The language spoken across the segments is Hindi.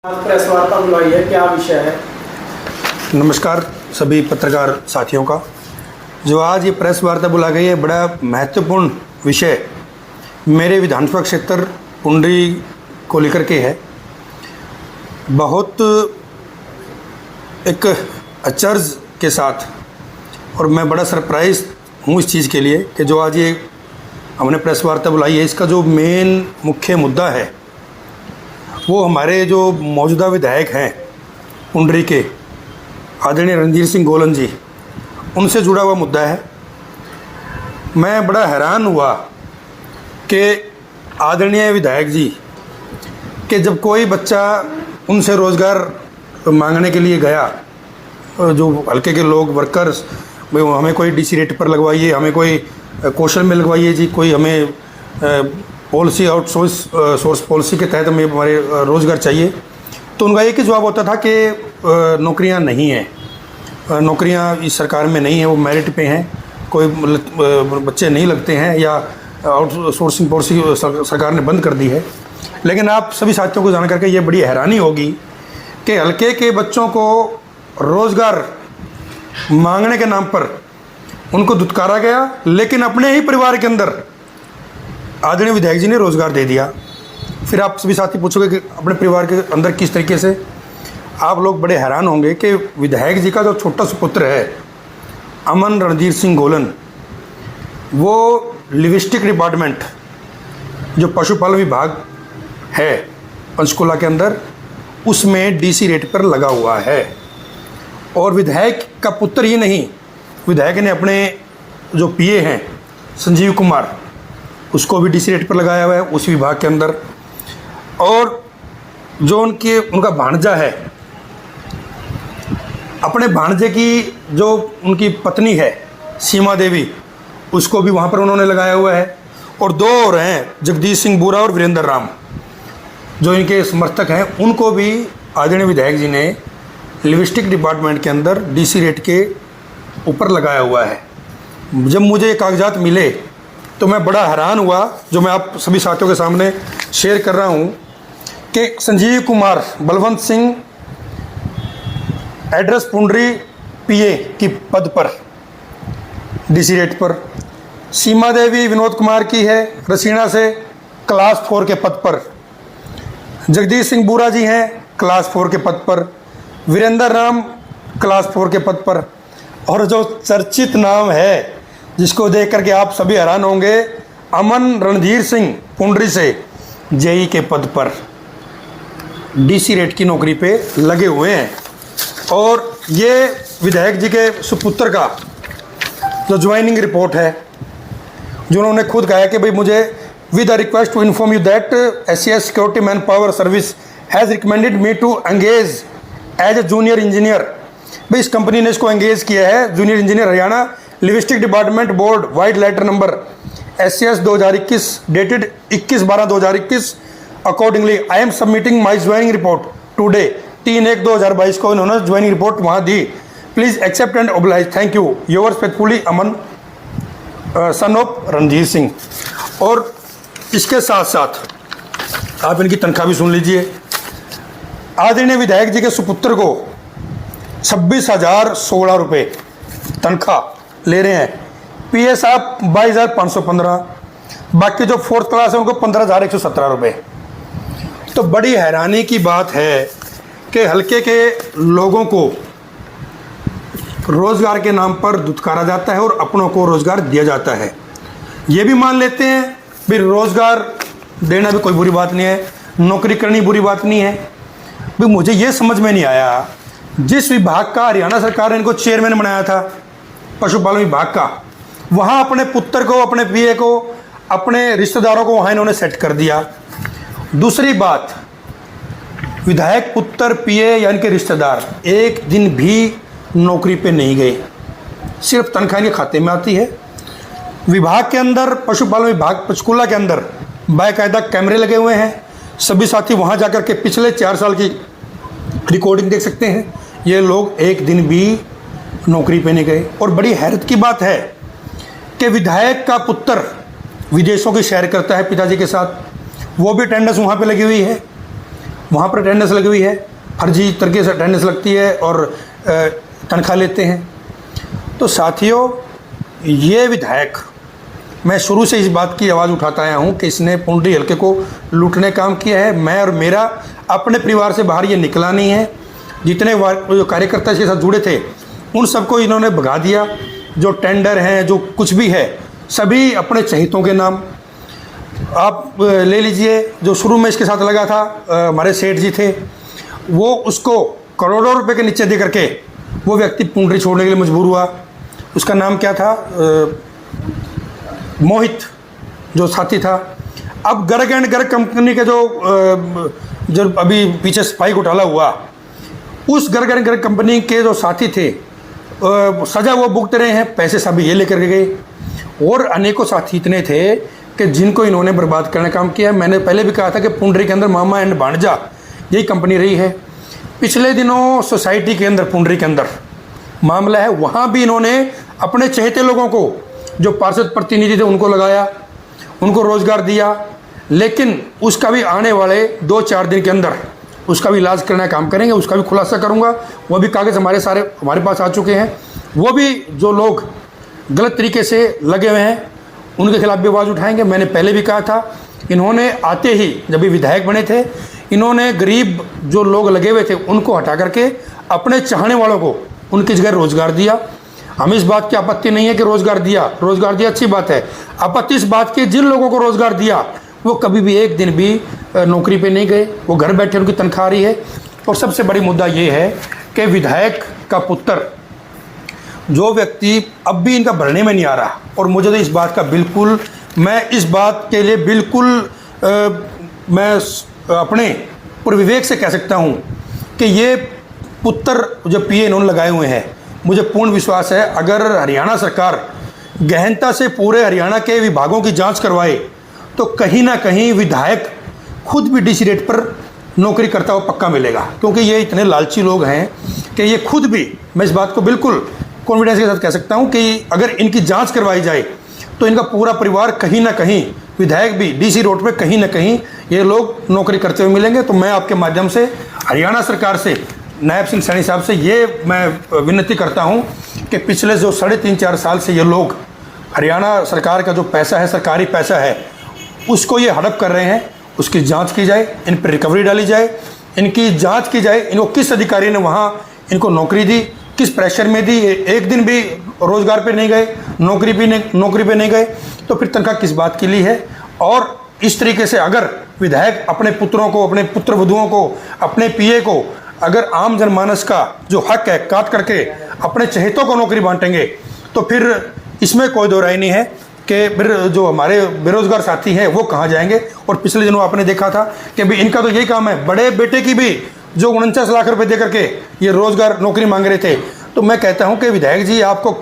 प्रेस वार्ता बुलाई है, क्या विषय है? नमस्कार सभी पत्रकार साथियों का। जो आज ये प्रेस वार्ता बुला गई है, बड़ा महत्वपूर्ण विषय मेरे विधानसभा क्षेत्र पुंडरी को लेकर के है। बहुत एक अचरज के साथ, और मैं बड़ा सरप्राइज हूँ इस चीज़ के लिए कि जो आज ये हमने प्रेस वार्ता बुलाई है, इसका जो मेन मुख्य मुद्दा है वो हमारे जो मौजूदा विधायक हैं पुंडरी के, आदरणीय रणधीर सिंह गोलन जी, उनसे जुड़ा हुआ मुद्दा है। मैं बड़ा हैरान हुआ कि आदरणीय विधायक जी कि जब कोई बच्चा उनसे रोज़गार मांगने के लिए गया, जो हल्के के लोग वर्कर्स, भाई हमें कोई डीसी रेट पर लगवाइए, हमें कोई कौशल में लगवाइए जी, कोई हमें पॉलिसी सोर्स पॉलिसी के तहत हमें हमारे रोज़गार चाहिए, तो उनका एक ही जवाब होता था कि नौकरियां नहीं हैं, नौकरियां इस सरकार में नहीं है, वो मेरिट पे हैं, कोई बच्चे नहीं लगते हैं, या आउटसोर्सिंग पॉलिसी सरकार ने बंद कर दी है। लेकिन आप सभी साथियों को जान करके ये बड़ी हैरानी होगी कि हल्के के बच्चों को रोज़गार मांगने के नाम पर उनको दुत्कारा गया, लेकिन अपने ही परिवार के अंदर आदरणीय विधायक जी ने रोज़गार दे दिया। फिर आप सभी साथी पूछोगे कि अपने परिवार के अंदर किस तरीके से, आप लोग बड़े हैरान होंगे कि विधायक जी का जो छोटा सा पुत्र है अमन रणधीर सिंह गोलन, वो लिविस्टिक डिपार्टमेंट जो पशुपालन विभाग है पंचकुला के अंदर, उसमें डीसी रेट पर लगा हुआ है। और विधायक का पुत्र ही नहीं, विधायक ने अपने जो पीए हैं संजीव कुमार, उसको भी डीसी रेट पर लगाया हुआ है उस विभाग के अंदर। और जो उनका भांजा है, अपने भांजे की जो उनकी पत्नी है सीमा देवी, उसको भी वहाँ पर उन्होंने लगाया हुआ है। और दो और हैं, जगदीश सिंह बुरा और वीरेंद्र राम, जो इनके समर्थक हैं, उनको भी आदरणीय विधायक जी ने लिविस्टिक डिपार्टमेंट के अंदर डीसी रेट के ऊपर लगाया हुआ है। जब मुझे ये कागजात मिले तो मैं बड़ा हैरान हुआ, जो मैं आप सभी साथियों के सामने शेयर कर रहा हूँ कि संजीव कुमार बलवंत सिंह, एड्रेस पुंडरी, पीए की पद पर डीसी रेट पर। सीमा देवी विनोद कुमार की है रसीना से, क्लास 4 के पद पर। जगदीश सिंह बुरा जी हैं क्लास 4 के पद पर। वीरेंद्र राम क्लास 4 के पद पर। और जो चर्चित नाम है जिसको देख करके आप सभी हैरान होंगे, अमन रणधीर सिंह पुंडरी से जेई के पद पर डीसी रेट की नौकरी पे लगे हुए हैं। और ये विधायक जी के सुपुत्र का जो ज्वाइनिंग रिपोर्ट है, जो उन्होंने खुद कहा है कि भाई मुझे with a request to inform you that SCS security man power service has recommended me to engage as a junior engineer. भाई इस कंपनी ने इसको एंगेज किया है, junior engineer Haryana livestock department board, vide letter number SCS 2021 dated 21/12/2021। Accordingly I am submitting my joining report today 3/1/2022 को इन्होंने ज्वाइनिंग रिपोर्ट वहाँ दी। Please accept and oblige, thank you, your faithfully Aman son of Randhir Singh. और इसके साथ साथ आप इनकी तनख्वाह भी सुन लीजिए। आदरणीय विधायक जी के सुपुत्र को 26,016 रुपये तनख्वाह ले रहे हैं। पीए साहब 22,515, बाकी जो 4th क्लास है उनको 15,117 रुपये। तो बड़ी हैरानी की बात है कि हल्के के लोगों को रोज़गार के नाम पर दुत्कारा जाता है और अपनों को रोज़गार दिया जाता है। ये भी मान लेते हैं भी रोज़गार देना भी कोई बुरी बात नहीं है, नौकरी करनी बुरी बात नहीं है। भी मुझे ये समझ में नहीं आया, जिस विभाग का हरियाणा सरकार ने इनको चेयरमैन बनाया था पशुपालन विभाग का, वहाँ अपने पुत्र को, अपने पीए को, अपने रिश्तेदारों को वहाँ इन्होंने सेट कर दिया। दूसरी बात, विधायक पुत्र, पीए या इनके रिश्तेदार एक दिन भी नौकरी पे नहीं गए, सिर्फ तनख्वाह के खाते में आती है। विभाग के अंदर, पशुपालन विभाग पंचकुला के अंदर बाकायदा कैमरे लगे हुए हैं। सभी साथी वहाँ जाकर के पिछले 4 साल की रिकॉर्डिंग देख सकते हैं। ये लोग एक दिन भी नौकरी पे नहीं गए। और बड़ी हैरत की बात है कि विधायक का पुत्र विदेशों की सैर करता है पिताजी के साथ, वो भी अटेंडेंस वहाँ पे लगी हुई है। वहाँ पर अटेंडेंस लगी हुई है, फर्जी तरीके से अटेंडेंस लगती है और तनख्वाह लेते हैं। तो साथियों, ये विधायक, मैं शुरू से इस बात की आवाज़ उठाता आया हूँ कि इसने पुंडरी हल्के को लूटने काम किया है। मैं और मेरा अपने परिवार से बाहर ये निकला नहीं है। जितने जो कार्यकर्ता इसके साथ जुड़े थे उन सबको इन्होंने भगा दिया। जो टेंडर हैं, जो कुछ भी है, सभी अपने चहेतों के नाम। आप ले लीजिए, जो शुरू में इसके साथ लगा था हमारे सेठ जी थे, वो उसको करोड़ों रुपए के नीचे दे करके वो व्यक्ति पुंडरी छोड़ने के लिए मजबूर हुआ। उसका नाम क्या था, मोहित, जो साथी था। अब गर्ग एंड गर्ग कंपनी के जो अभी पीछे सफाई घोटाला हुआ, उस गर्ग एंड गर्ग कंपनी के जो साथी थे, सजा वो भुगत रहे हैं, पैसे सभी ये लेकर के गए। और अनेकों साथी इतने थे कि जिनको इन्होंने बर्बाद करने का काम किया। मैंने पहले भी कहा था कि पुंडरी के अंदर मामा एंड भांजा यही कंपनी रही है। पिछले दिनों सोसाइटी के अंदर, पुंडरी के अंदर मामला है, वहाँ भी इन्होंने अपने चहेते लोगों को, जो पार्षद प्रतिनिधि थे, उनको लगाया, उनको रोजगार दिया। लेकिन उसका भी आने वाले 2-4 दिन के अंदर उसका भी इलाज करने का काम करेंगे, उसका भी खुलासा करूंगा। वो भी कागज़ हमारे पास आ चुके हैं। वो भी जो लोग गलत तरीके से लगे हुए हैं उनके खिलाफ भी आवाज़ उठाएंगे। मैंने पहले भी कहा था, इन्होंने आते ही, जब भी विधायक बने थे, इन्होंने गरीब जो लोग लगे हुए थे उनको हटा करके अपने चाहने वालों को उनकी जगह रोजगार दिया। हमें इस बात की आपत्ति नहीं है कि रोजगार दिया अच्छी बात है। आपत्ति इस बात की, जिन लोगों को रोजगार दिया वो कभी भी एक दिन भी नौकरी पे नहीं गए, वो घर बैठे उनकी तनख्वाह आ रही है। और सबसे बड़ी मुद्दा ये है कि विधायक का पुत्र, जो व्यक्ति अब भी इनका भरने में नहीं आ रहा, और मुझे तो इस बात का बिल्कुल, मैं इस बात के लिए बिल्कुल मैं अपने पूरे विवेक से कह सकता हूँ कि ये पुत्र जो पीए इन्होंने लगाए हुए हैं, मुझे पूर्ण विश्वास है अगर हरियाणा सरकार गहनता से पूरे हरियाणा के विभागों की जांच करवाए तो कहीं ना कहीं विधायक खुद भी डीसी रेट पर नौकरी करता हुआ पक्का मिलेगा। क्योंकि ये इतने लालची लोग हैं कि ये खुद भी, मैं इस बात को बिल्कुल कॉन्फिडेंस के साथ कह सकता हूं कि अगर इनकी जांच करवाई जाए तो इनका पूरा परिवार कहीं ना कहीं, विधायक भी डीसी रोड पे कहीं ना कहीं ये लोग नौकरी करते हुए मिलेंगे। तो मैं आपके माध्यम से हरियाणा सरकार से, नायब सिंह सैनी साहब से ये मैं विनती करता हूं कि पिछले जो 3.5-4 साल से ये लोग हरियाणा सरकार का जो पैसा है, सरकारी पैसा है, उसको ये हड़प कर रहे हैं, उसकी जांच की जाए, इन पर रिकवरी डाली जाए, इनकी जांच की जाए, इनको किस अधिकारी ने वहाँ इनको नौकरी दी, किस प्रेशर में दी, एक दिन भी रोजगार पे नहीं गए, नौकरी पे नहीं गए, तो फिर तनख्वाह किस बात के लिए है। और इस तरीके से अगर विधायक अपने पुत्रों को, अपने पुत्र वधुओं को, अपने पीए को, अगर आम जनमानस का जो हक है काट करके अपने चहेतों को नौकरी बांटेंगे तो फिर इसमें कोई दो राय नहीं है कि फिर जो हमारे बेरोजगार साथी हैं वो कहाँ जाएंगे। और पिछले दिनों आपने देखा था कि भाई इनका तो यही काम है, बड़े बेटे की भी जो 49 लाख रुपए दे करके ये रोजगार नौकरी मांग रहे थे। तो मैं कहता हूं कि विधायक जी, आपको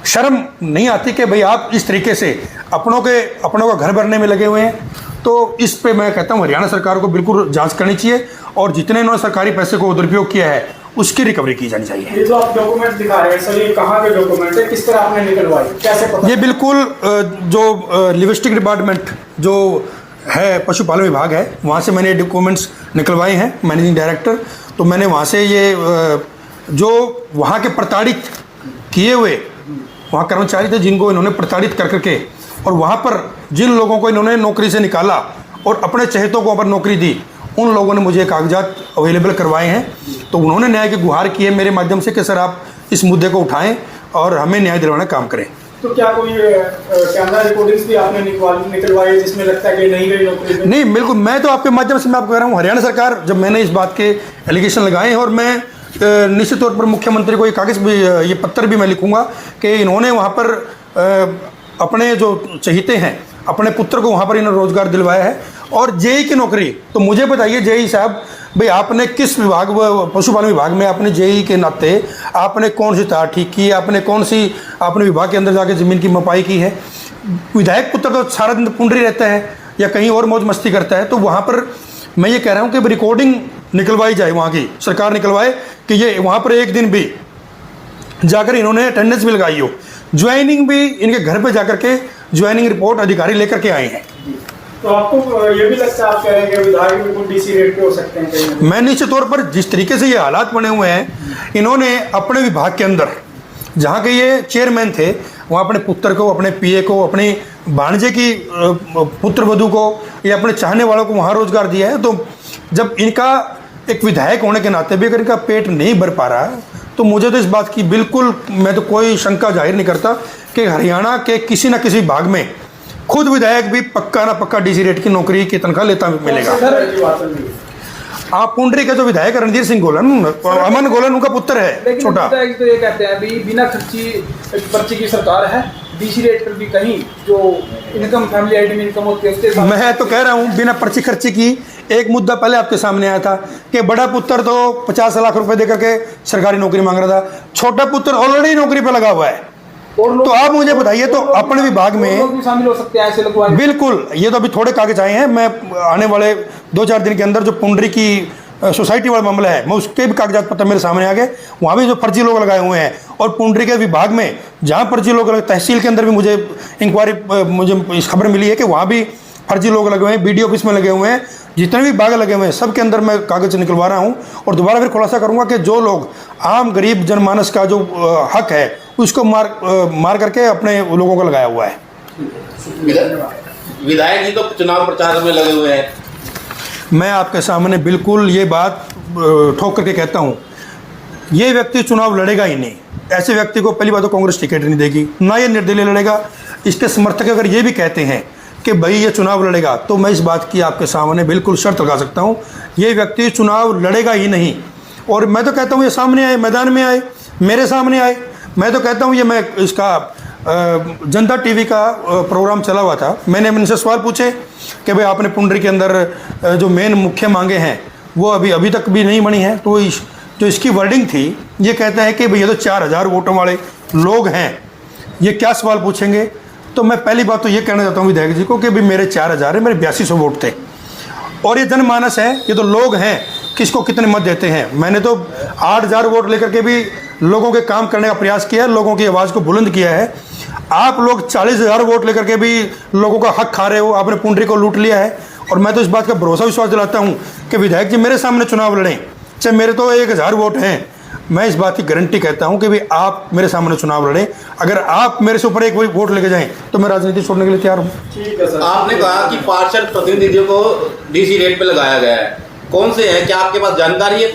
शर्म नहीं आती कि भाई आप इस तरीके से अपनों का घर भरने में लगे हुए हैं। तो इस पे मैं कहता हूं हरियाणा सरकार को बिल्कुल जांच करनी चाहिए और जितने इन्होंने सरकारी पैसे को दुरुपयोग किया है उसकी रिकवरी की जानी चाहिए। ये जो आप डॉक्यूमेंट दिखा रहे हैं सर, ये कहाँ के डॉक्यूमेंट है, किस तरह आपने निकलवाए, कैसे पता? ये बिल्कुल जो लिविस्टिक डिपार्टमेंट जो है, पशुपालन विभाग है, वहाँ से मैंने डॉक्यूमेंट्स निकलवाए हैं, मैनेजिंग डायरेक्टर। तो मैंने वहाँ से ये जो वहाँ के प्रताड़ित किए हुए वहाँ कर्मचारी थे जिनको इन्होंने प्रताड़ित कर करके और वहाँ पर जिन लोगों को इन्होंने नौकरी से निकाला और अपने चहेतों को वहाँ पर नौकरी दी, उन लोगों ने मुझे कागजात अवेलेबल करवाए हैं। तो उन्होंने न्याय की गुहार की है मेरे माध्यम से कि सर आप इस मुद्दे को उठाएं और हमें न्याय दिलवाने का काम करें। तो क्या कोई कैमरा रिकॉर्डिंग्स भी आपने निकलवाई जिसमें लगता है कि नहीं गई नौकरी में? नहीं, बिल्कुल, मैं तो आपके माध्यम से मैं आपको कह रहा हूँ, हरियाणा सरकार, जब मैंने इस बात के एलिगेशन लगाए हैं और मैं निश्चित तौर पर मुख्यमंत्री को ये कागज़ भी, ये पत्र भी मैं लिखूंगा कि इन्होंने वहाँ पर अपने जो चहेते हैं, अपने पुत्र को वहाँ पर इन्होंने रोजगार दिलवाया है। और जेई की नौकरी, तो मुझे बताइए जेई साहब, भाई आपने किस विभाग, पशुपालन विभाग में आपने जेई के नाते आपने कौन सी तार ठीक की है, आपने विभाग के अंदर जाके ज़मीन की मपाई की है? विधायक पुत्र तो सारा दिन पुंडरी रहता है या कहीं और मौज मस्ती करता है। तो वहाँ पर मैं ये कह रहा हूँ कि रिकॉर्डिंग निकलवाई जाए, वहाँ की सरकार निकलवाए कि ये वहाँ पर एक दिन भी जाकर इन्होंने अटेंडेंस भी लगाई हो, ज्वाइनिंग भी इनके घर पे जाकर के ज्वाइनिंग रिपोर्ट अधिकारी लेकर के आए हैं। तो आपको ये भी लगता है, आप कह रहे हैं कि विधायक बिल्कुल डीसी रेट पे हो सकते हैं कहीं? मैं निश्चित तौर पर जिस तरीके से ये हालात बने हुए हैं, इन्होंने अपने विभाग के अंदर जहाँ के ये चेयरमैन थे वहाँ अपने पुत्र को, अपने पीए को, अपने भांजे की पुत्र वधू को या अपने चाहने वालों को वहाँ रोजगार दिया है। तो जब इनका एक विधायक होने के नाते भी अगर इनका पेट नहीं भर पा रहा है तो मुझे तो इस बात की बिल्कुल, मैं तो कोई शंका जाहिर नहीं करता कि हरियाणा के किसी न किसी भाग में खुद विधायक भी पक्का ना पक्का डीसी रेट की नौकरी की तनख्वाह लेता मिलेगा। आप पुंडरी के जो विधायक रणधीर सिंह गोलन, अमन गोलन उनका पुत्र है छोटा। तो ये कहते हैं अभी बिना खर्ची पर्ची की सरकार है, डीसी रेट पर भी कहीं जो इनकम, फैमिली आइटम इनकम होती है उसके, मैं तो कह रहा हूँ बिना पर्ची खर्ची की। एक मुद्दा पहले आपके सामने आया था कि बड़ा पुत्र तो 50 लाख रुपए देकर के सरकारी नौकरी मांग रहा था, छोटा पुत्र ऑलरेडी नौकरी पे लगा हुआ है। तो आप मुझे बताइए, तो अपने विभाग में लोग भी शामिल हो सकते हैं ऐसे लोग? बिल्कुल, ये तो अभी थोड़े कागज आए हैं। मैं आने वाले 2-4 दिन के अंदर जो पुंडरी की सोसाइटी वाला मामला है, मैं उसके भी कागजात पत्र मेरे सामने आ गए। वहाँ भी जो फर्जी लोग लगाए हुए हैं, और पुंडरी के विभाग में जहाँ फर्जी लोग तहसील के अंदर भी मुझे इंक्वायरी, मुझे इस खबर मिली है कि वहाँ भी फर्जी लोग लगे हुए हैं, बीडीओ ऑफिस में लगे हुए हैं, जितने भी बाग लगे हुए हैं सब के अंदर मैं कागज निकलवा रहा हूँ। और दोबारा फिर खुलासा करूँगा कि जो लोग आम गरीब जनमानस का जो हक है उसको मार करके अपने लोगों को लगाया हुआ है। विधायक जी तो चुनाव प्रचार में लगे हुए हैं। मैं आपके सामने बिल्कुल ये बात ठोक करके कहता हूँ, ये व्यक्ति चुनाव लड़ेगा ही नहीं। ऐसे व्यक्ति को पहली बात तो कांग्रेस टिकट नहीं देगी, ना ये निर्दलीय लड़ेगा। इसके समर्थक अगर ये भी कहते हैं कि भाई ये चुनाव लड़ेगा, तो मैं इस बात की आपके सामने बिल्कुल शर्त लगा सकता हूँ, ये व्यक्ति चुनाव लड़ेगा ही नहीं। और मैं तो कहता हूँ ये सामने आए, मैदान में आए, मेरे सामने आए। मैं तो कहता हूँ ये, मैं इसका जनता टीवी का प्रोग्राम चला हुआ था, मैंने इनसे सवाल पूछे कि भाई आपने पुंडरी के अंदर जो मेन मुख्य मांगे हैं वो अभी तक भी नहीं बनी हैं। तो जो इसकी वर्डिंग थी, ये कहता है कि भैया तो 4000 वोटों वाले लोग हैं, ये क्या सवाल पूछेंगे। तो मैं पहली बात तो ये कहना चाहता हूँ विधायक जी को कि भाई मेरे 4000 है, मेरे 8200 वोट थे, और ये जनमानस है, ये तो लोग हैं, किसको कितने मत देते हैं। मैंने तो 8000 वोट लेकर के भी लोगों के काम करने का प्रयास किया है, लोगों की आवाज़ को बुलंद किया है। आप लोग 40,000 वोट लेकर के भी लोगों का हक खा रहे हो, आपने पुंडरी को लूट लिया है। और मैं तो इस बात का भरोसा विश्वास दिलाता हूँ कि विधायक जी मेरे सामने चुनाव लड़ें, चाहे मेरे तो 1000 वोट हैं, मैं इस बात की गारंटी कहता हूं कि भाई आप मेरे सामने चुनाव लड़ें। अगर आप मेरे से ऊपर एक वोट लेके जाएं तो मैं राजनीति छोड़ने के लिए तैयार हूं। ठीक है सर। आपने कहा कि पार्षद प्रतिनिधियों को डीसी रेट पे लगाया गया है, कौन से हैं, क्या आपके पास जानकारी है?